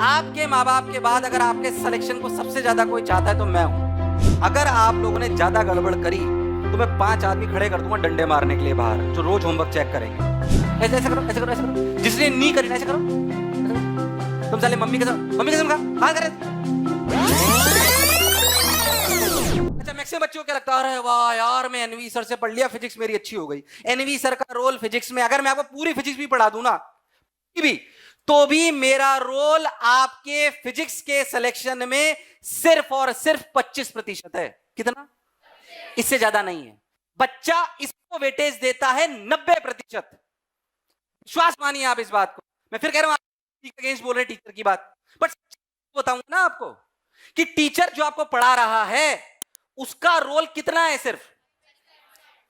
आपके माँ बाप के बाद अगर आपके सिलेक्शन को सबसे ज्यादा कोई चाहता है तो मैं हूं। अगर आप लोगों ने ज्यादा गड़बड़ करी तो मैं 5 आदमी खड़े कर दूंगा डंडे मारने के लिए बाहर, जो रोज होमवर्क चेक करेंगे। ऐसे ऐसे करो, ऐसे करो, ऐसे करो। जिसने नहीं करी ना ऐसे करो। तुम साले मम्मी कसम खा हाथ करे। अच्छा, मैक्सिमम बच्चों को क्या लगता है, अरे वाह यार मैं एनवी सर से पढ़ लिया, फिजिक्स मेरी अच्छी हो गई। एनवी सर का रोल फिजिक्स में, अगर मैं आपको पूरी फिजिक्स भी पढ़ा दूं ना भी, तो भी मेरा रोल आपके फिजिक्स के सिलेक्शन में सिर्फ और सिर्फ 25% है। कितना? इससे ज्यादा नहीं है। बच्चा इसको वेटेज देता है 90%। विश्वास मानिए आप इस बात को। मैं फिर कह रहा हूं अगेंस्ट बोल रहे टीचर की बात, बट बताऊंगा ना आपको कि टीचर जो आपको पढ़ा रहा है उसका रोल कितना है सिर्फ,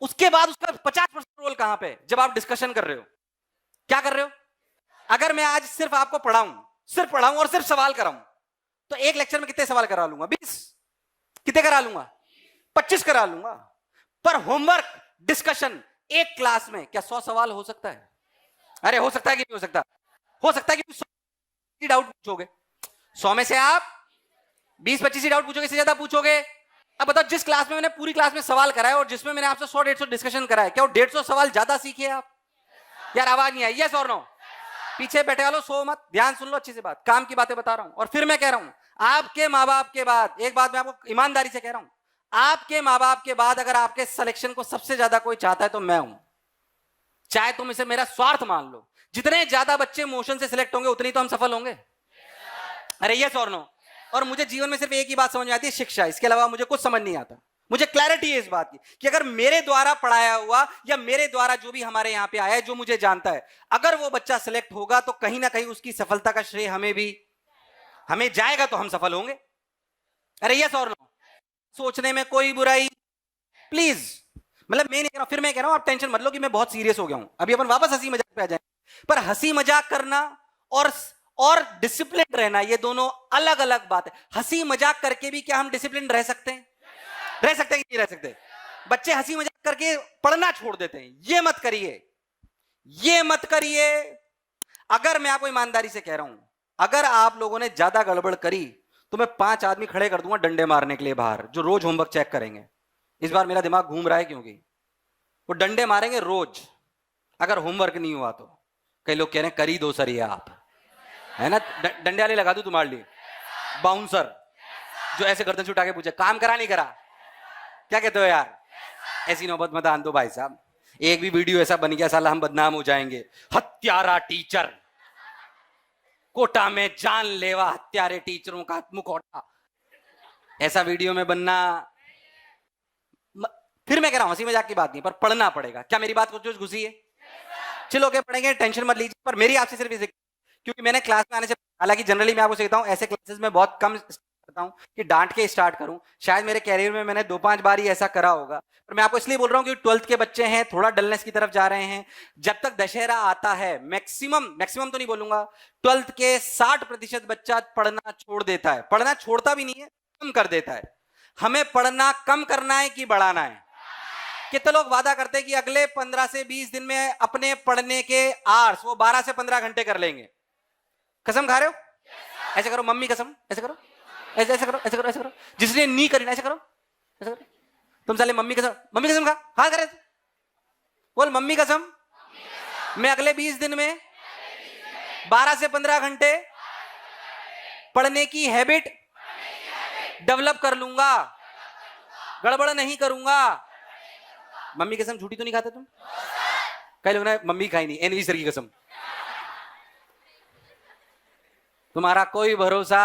उसके बाद उसका 50% रोल कहां पे, जब आप डिस्कशन कर रहे हो। क्या कर रहे हो? अगर मैं आज सिर्फ आपको पढ़ाऊं और सिर्फ सवाल कराऊं, तो एक लेक्चर में कितने सवाल करा लूंगा? 20। कितने करा लूंगा? 25 करा लूंगा। पर होमवर्क डिस्कशन एक क्लास में क्या 100 सवाल हो सकता है? अरे हो सकता है कि नहीं हो सकता? हो सकता है कि 100 डाउट पूछोगे, 100 में से आप 20-25 ही डाउट पूछोगे, इससे ज्यादा पूछोगे? अब बताओ, जिस क्लास में मैंने पूरी क्लास में सवाल कराया और जिसमें मैंने आपसे 100-150 डिस्कशन कराया, क्या वो 150 सवाल ज्यादा सीखे आप? यार आवाज नहीं आई, यस और नो? पीछे बैठे वालों सो मत, ध्यान सुन लो अच्छी सी बात, काम की बातें बता रहा हूं। और फिर मैं कह रहा हूं, आपके माँ बाप के बाद, एक बात मैं आपको ईमानदारी से कह रहा हूं, आपके माँ बाप के बाद अगर आपके सिलेक्शन को सबसे ज्यादा कोई चाहता है तो मैं हूं। चाहे तुम इसे मेरा स्वार्थ मान लो, जितने ज्यादा बच्चे मोशन से सिलेक्ट होंगे उतनी तो हम सफल होंगे। अरे यस और नो? और मुझे जीवन में सिर्फ एक ही बात समझ में आती है, शिक्षा। इसके अलावा मुझे कुछ समझ नहीं आता। मुझे क्लैरिटी है इस बात की कि अगर मेरे द्वारा पढ़ाया हुआ या मेरे द्वारा जो भी हमारे यहां पे आया है, जो मुझे जानता है, अगर वो बच्चा सिलेक्ट होगा तो कहीं ना कहीं उसकी सफलता का श्रेय हमें जाएगा, तो हम सफल होंगे। अरे यस और नो? सोचने में कोई बुराई प्लीज, मतलब मैं नहीं कह रहा हूं, फिर मैं कह रहा हूं आप टेंशन मत लो कि मैं बहुत सीरियस हो गया हूं। अभी अपन वापस हंसी मजाक पे आ जाएंगे, पर हंसी मजाक करना और डिसिप्लिन रहना, ये दोनों अलग अलग बात है। हंसी मजाक करके भी क्या हम डिसिप्लिन रह सकते हैं? रह सकते हैं कि नहीं रह सकते? बच्चे हंसी मजाक करके पढ़ना छोड़ देते हैं। ये मत करिए, ये मत करिए। अगर मैं आपको ईमानदारी से कह रहा हूं, अगर आप लोगों ने ज्यादा गड़बड़ करी तो मैं 5 आदमी खड़े कर दूंगा डंडे मारने के लिए बाहर, जो रोज होमवर्क चेक करेंगे। इस बार मेरा दिमाग घूम रहा है, क्योंकि वो डंडे मारेंगे रोज अगर होमवर्क नहीं हुआ तो। कई लोग कह रहे हैं कर ही दो सर ये आप, है ना? डंडे वाले लगा दूं तुम्हारे लिए, बाउंसर जो ऐसे गर्दन से उठा के पूछे काम करा नहीं करा। क्या कहते हो यार? ऐसी नौबत मत आन दो भाई साहब। एक भी वीडियो ऐसा बन गया साला हम बदनाम हो जाएंगे। हत्यारा टीचर, कोटा में जानलेवा हत्यारे टीचरों का मुखौटा, ऐसा वीडियो में बनना। फिर मैं कह रहा हूं हंसी मजाक की बात नहीं, पर पढ़ना पड़ेगा। क्या मेरी बात को जो घुसी है? चलो के पढ़ेंगे, टेंशन मत लीजिए। पर मेरी आपसे सिर्फ इसे, क्योंकि मैंने क्लास में आने से, हालांकि जनरली मैं आपको कहता हूं ऐसे क्लासेस में बहुत कम करता हूं कि डांट के स्टार्ट करूं। शायद मेरे कैरियर में मैंने 2-5 बार ही ऐसा करा होगा, पर मैं आपको इसलिए बोल रहा हूं कि 12th के बच्चे हैं, थोड़ा डलनेस की तरफ जा रहे हैं। जब तक दशहरा आता है, मैक्सिमम तो नहीं बोलूंगा, 12th के 60% बच्चा पढ़ना छोड़ देता है। पढ़ना छोड़ता भी नहीं है, कम कर देता है। हमें पढ़ना कम करना है कि बढ़ाना है? कितने लोग वादा करते हैं कि अगले 15 से 20 दिन में अपने पढ़ने के आवर्स वो 12 से 15 घंटे कर लेंगे? कसम खा रहे हो? ऐसे करो, मम्मी कसम, ऐसे करो, ऐसे ऐसे करो, ऐसे करो, ऐसे करो। जिसने नहीं करी ना ऐसे करो, ऐसे करो। तुम साले मम्मी कसम खा हाथ करे, बोल मम्मी कसम, मैं अगले 20 दिन में 12 से 15 घंटे पढ़ने की हैबिट डेवलप कर लूंगा, गड़बड़ नहीं करूंगा। मम्मी कसम झूठी तो नहीं खाते तुम? कई लोग ने मम्मी खाई नहीं, एनवी सर की कसम। तुम्हारा कोई भरोसा